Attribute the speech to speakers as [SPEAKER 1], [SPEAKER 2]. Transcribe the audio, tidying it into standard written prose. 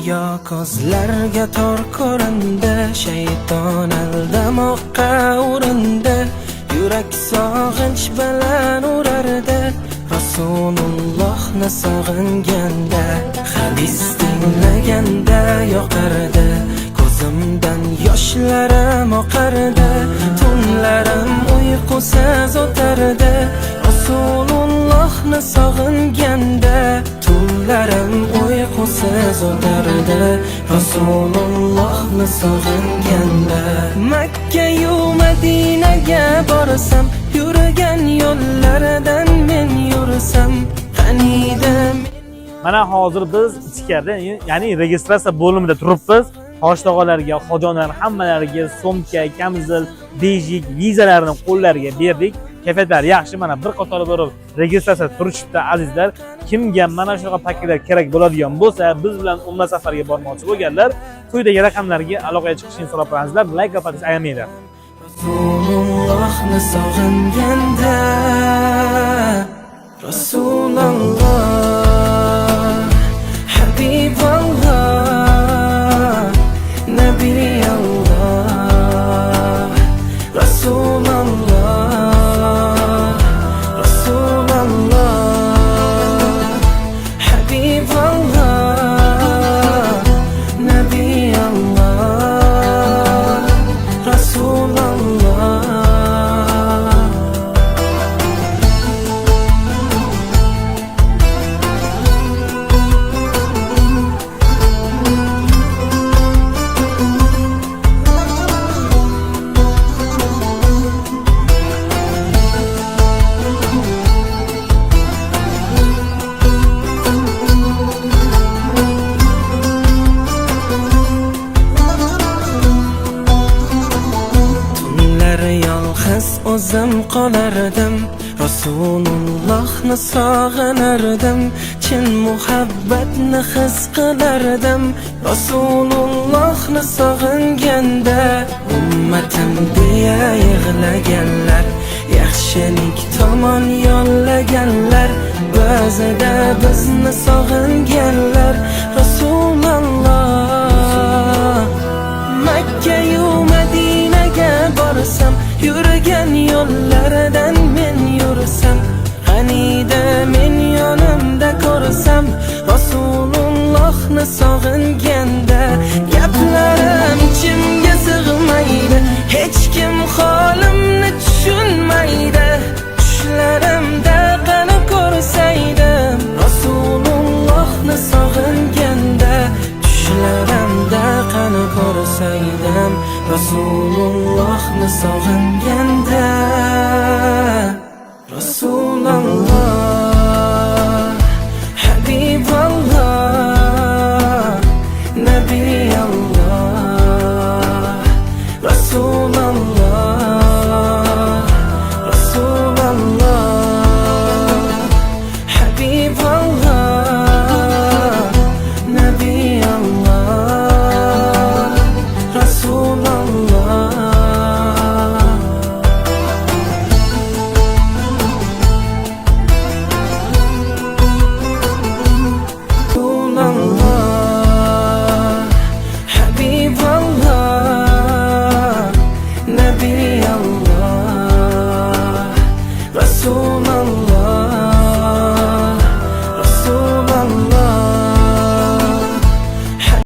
[SPEAKER 1] Dunyo ko'zlarga tor ko'rindi, shayton aldamoqqa urindi. Yurak sog'inch bilan urardi, Rasulullohni sog'inganda. Hadis tinglaganda yoqardi, ko'zimdan yoshlarim oqardi. Tunlarim uyqusiz o'tardi, Rasulullohni sog'inganda. Tunlarim uyqusiz o'tardi, Rasulullohni sog'inganda. Makka-yu Madinaga borsam, yurgan yo'llaridan men yursam, qaniydi
[SPEAKER 2] Mana hozir biz ichkarida, ya'ni registratsiya bo'limida turibmiz. Hoji tog'alarga, hojijonar hammalariga so'mka, kamzil, bejik, vizalarni qo'llariga berdik. Kayfiyatlari yaxshi, mana bir qator bo'lib registratsiya turishibdi azizlar. Kimga mana shunaqa paketlar kerak bo'ladigan bo'lsa, biz bilan umra safariga bormoqchi bo'lganlar, quyidagi raqamlarga aloqaga chiqishni so'rab qo'yasizlar. Like qilib ayamanglar.
[SPEAKER 1] Rasulullohni sog'inganda, Rasululloh, Habiballoh, Nabiyalloh, Rasululloh, Rasululloh, Habiballoh, Nabiyalloh, Rasululloh. O'zim qolardim, Rasulullohni sog'inardim, chin muhabbatni his qilardim. Rasulullohni sog'inganda, ummatim deya yig'laganlar, yaxshilik tomon yo'llaganlar, ba'zida bizni sog'inganlar. Rasululloh, Makka-yu Madinaga borsam, yurgan yo'llaridan men yursam, qaniydi men yonimda ko'rsam, Rasulullohni sog'inganda. Gaplarim ichimga sig'maydi, hech kim holimni tushunmaydi. Tushlarimda qani ko'rsaydim, Rasulullohni sog'inganda. Tushlarimda qani ko'rsaydim, Rasulullohni sog'inganda.